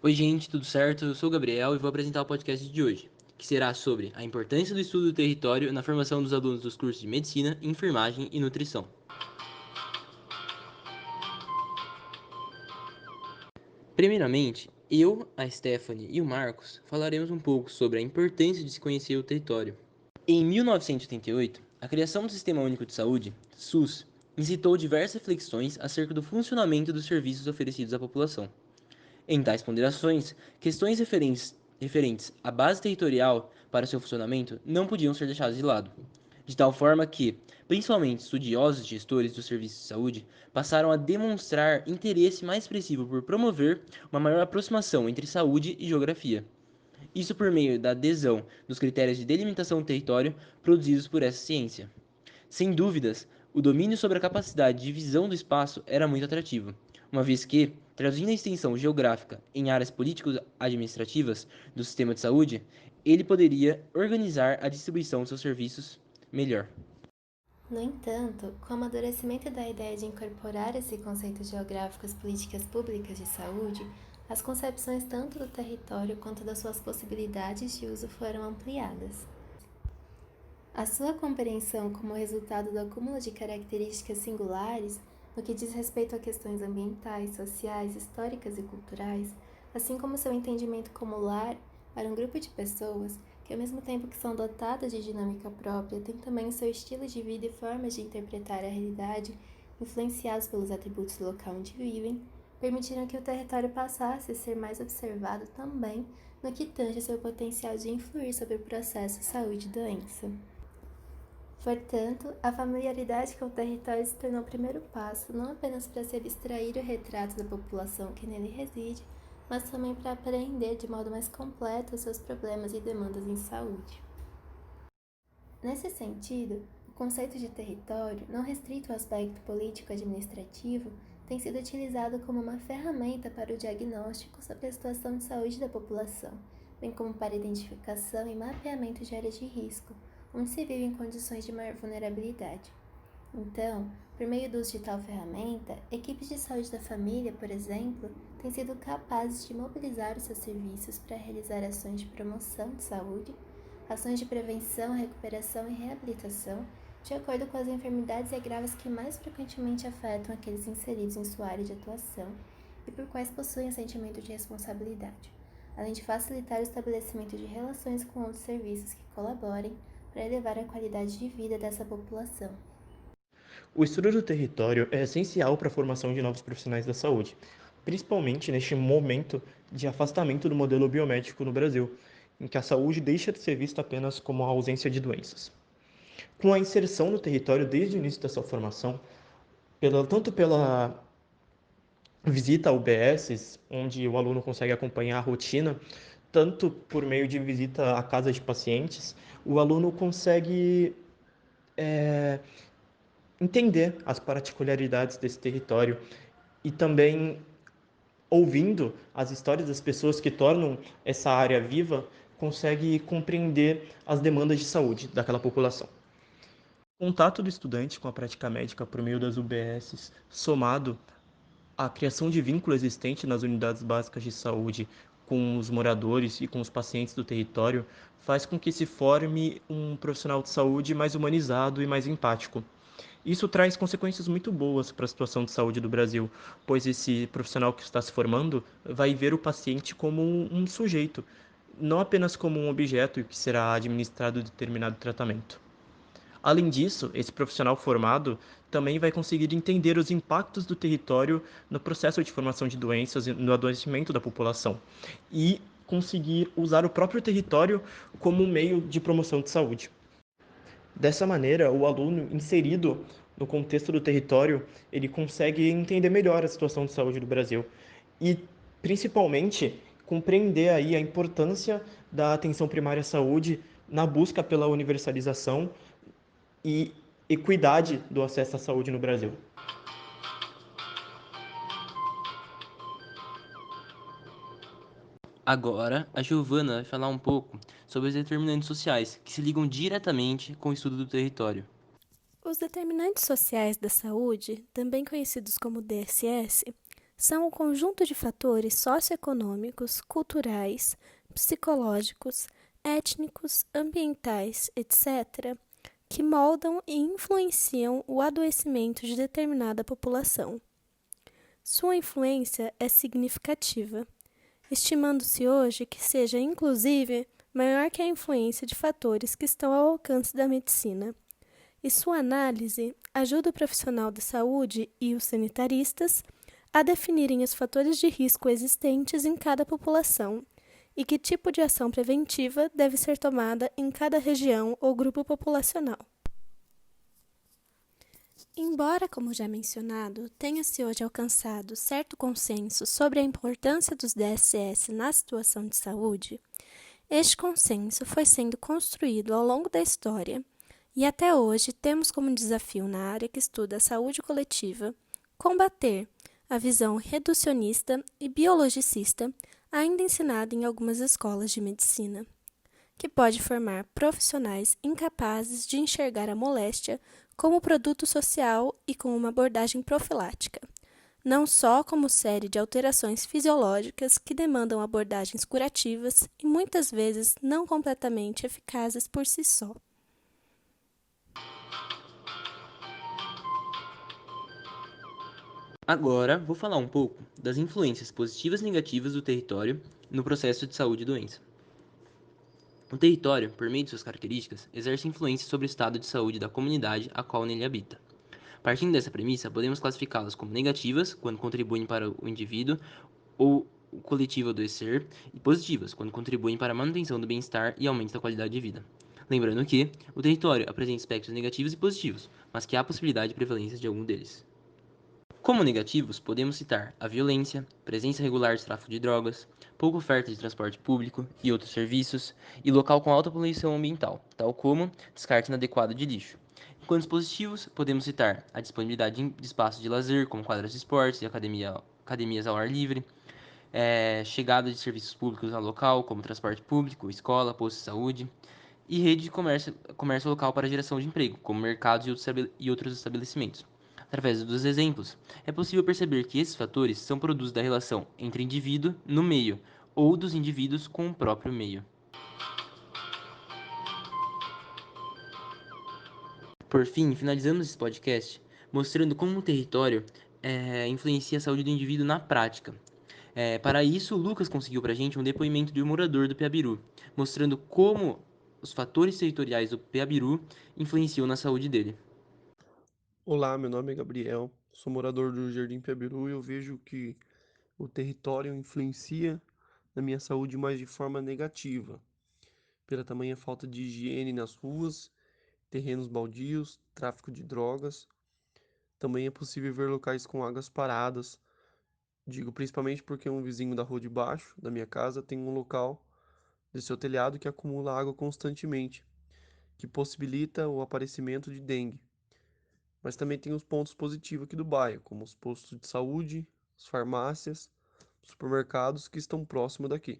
Oi, gente, tudo certo? Eu sou o Gabriel e vou apresentar o podcast de hoje, que será sobre a importância do estudo do território na formação dos alunos dos cursos de Medicina, Enfermagem e Nutrição. Primeiramente, eu, a Stephanie e o Marcos falaremos um pouco sobre a importância de se conhecer o território. Em 1988, a criação do Sistema Único de Saúde, SUS, incitou diversas reflexões acerca do funcionamento dos serviços oferecidos à população. Em tais ponderações, questões referentes à base territorial para seu funcionamento não podiam ser deixadas de lado, de tal forma que, principalmente estudiosos e gestores dos serviços de saúde, passaram a demonstrar interesse mais expressivo por promover uma maior aproximação entre saúde e geografia. Isso por meio da adesão dos critérios de delimitação do território produzidos por essa ciência. Sem dúvidas, o domínio sobre a capacidade de visão do espaço era muito atrativo, uma vez que, traduzindo a extensão geográfica em áreas político-administrativas do sistema de saúde, ele poderia organizar a distribuição de seus serviços melhor. No entanto, com o amadurecimento da ideia de incorporar esse conceito geográfico às políticas públicas de saúde, as concepções tanto do território quanto das suas possibilidades de uso foram ampliadas. A sua compreensão como resultado do acúmulo de características singulares, no que diz respeito a questões ambientais, sociais, históricas e culturais, assim como seu entendimento como lar para um grupo de pessoas que, ao mesmo tempo que são dotadas de dinâmica própria, têm também o seu estilo de vida e formas de interpretar a realidade, influenciados pelos atributos do local onde vivem, permitiram que o território passasse a ser mais observado também no que tange seu potencial de influir sobre o processo saúde e doença. Portanto, a familiaridade com o território se tornou o primeiro passo, não apenas para se abstrair o retrato da população que nele reside, mas também para apreender de modo mais completo os seus problemas e demandas em saúde. Nesse sentido, o conceito de território, não restrito ao aspecto político-administrativo, tem sido utilizado como uma ferramenta para o diagnóstico sobre a situação de saúde da população, bem como para identificação e mapeamento de áreas de risco, onde se vive em condições de maior vulnerabilidade. Então, por meio do uso de tal ferramenta, equipes de saúde da família, por exemplo, têm sido capazes de mobilizar os seus serviços para realizar ações de promoção de saúde, ações de prevenção, recuperação e reabilitação, de acordo com as enfermidades e agravos que mais frequentemente afetam aqueles inseridos em sua área de atuação e por quais possuem sentimento de responsabilidade, além de facilitar o estabelecimento de relações com outros serviços que colaborem para elevar a qualidade de vida dessa população. O estudo do território é essencial para a formação de novos profissionais da saúde, principalmente neste momento de afastamento do modelo biomédico no Brasil, em que a saúde deixa de ser vista apenas como a ausência de doenças. Com a inserção no território desde o início da sua formação, tanto pela visita a UBSs, onde o aluno consegue acompanhar a rotina, tanto por meio de visita à casa de pacientes, o aluno consegue entender as particularidades desse território e também ouvindo as histórias das pessoas que tornam essa área viva, consegue compreender as demandas de saúde daquela população. O contato do estudante com a prática médica por meio das UBSs, somado à criação de vínculo existente nas unidades básicas de saúde com os moradores e com os pacientes do território, faz com que se forme um profissional de saúde mais humanizado e mais empático. Isso traz consequências muito boas para a situação de saúde do Brasil, pois esse profissional que está se formando vai ver o paciente como um sujeito, não apenas como um objeto que será administrado determinado tratamento. Além disso, esse profissional formado também vai conseguir entender os impactos do território no processo de formação de doenças e no adoecimento da população, e conseguir usar o próprio território como um meio de promoção de saúde. Dessa maneira, o aluno inserido no contexto do território, ele consegue entender melhor a situação de saúde do Brasil e, principalmente, compreender aí a importância da atenção primária à saúde na busca pela universalização e equidade do acesso à saúde no Brasil. Agora, a Giovana vai falar um pouco sobre os determinantes sociais que se ligam diretamente com o estudo do território. Os determinantes sociais da saúde, também conhecidos como DSS, são um conjunto de fatores socioeconômicos, culturais, psicológicos, étnicos, ambientais, etc., que moldam e influenciam o adoecimento de determinada população. Sua influência é significativa, estimando-se hoje que seja, inclusive, maior que a influência de fatores que estão ao alcance da medicina. E sua análise ajuda o profissional da saúde e os sanitaristas a definirem os fatores de risco existentes em cada população e que tipo de ação preventiva deve ser tomada em cada região ou grupo populacional. Embora, como já mencionado, tenha-se hoje alcançado certo consenso sobre a importância dos DSS na situação de saúde, este consenso foi sendo construído ao longo da história e até hoje temos como desafio na área que estuda a saúde coletiva combater a visão reducionista e biologicista ainda ensinada em algumas escolas de medicina, que pode formar profissionais incapazes de enxergar a moléstia como produto social e com uma abordagem profilática, não só como série de alterações fisiológicas que demandam abordagens curativas e muitas vezes não completamente eficazes por si só. Agora, vou falar um pouco das influências positivas e negativas do território no processo de saúde e doença. O território, por meio de suas características, exerce influência sobre o estado de saúde da comunidade a qual nele habita. Partindo dessa premissa, podemos classificá-las como negativas, quando contribuem para o indivíduo ou o coletivo adoecer, e positivas, quando contribuem para a manutenção do bem-estar e aumento da qualidade de vida. Lembrando que o território apresenta aspectos negativos e positivos, mas que há possibilidade de prevalência de algum deles. Como negativos, podemos citar a violência, presença regular de tráfico de drogas, pouca oferta de transporte público e outros serviços, e local com alta poluição ambiental, tal como descarte inadequado de lixo. Enquanto os positivos, podemos citar a disponibilidade de espaços de lazer, como quadras de esportes e academias ao ar livre, chegada de serviços públicos ao local, como transporte público, escola, posto de saúde, e rede de comércio local para geração de emprego, como mercados e outros estabelecimentos. Através dos exemplos, é possível perceber que esses fatores são produtos da relação entre indivíduo no meio ou dos indivíduos com o próprio meio. Por fim, finalizamos esse podcast mostrando como o território influencia a saúde do indivíduo na prática. Para isso, o Lucas conseguiu para a gente um depoimento de um morador do Piabiru, mostrando como os fatores territoriais do Piabiru influenciam na saúde dele. Olá, meu nome é Gabriel, sou morador do Jardim Piabiru e eu vejo que o território influencia na minha saúde mais de forma negativa, pela tamanha falta de higiene nas ruas, terrenos baldios, tráfico de drogas. Também é possível ver locais com águas paradas, digo principalmente porque um vizinho da rua de baixo, da minha casa, tem um local de seu telhado que acumula água constantemente, que possibilita o aparecimento de dengue. Mas também tem os pontos positivos aqui do bairro, como os postos de saúde, as farmácias, supermercados que estão próximo daqui.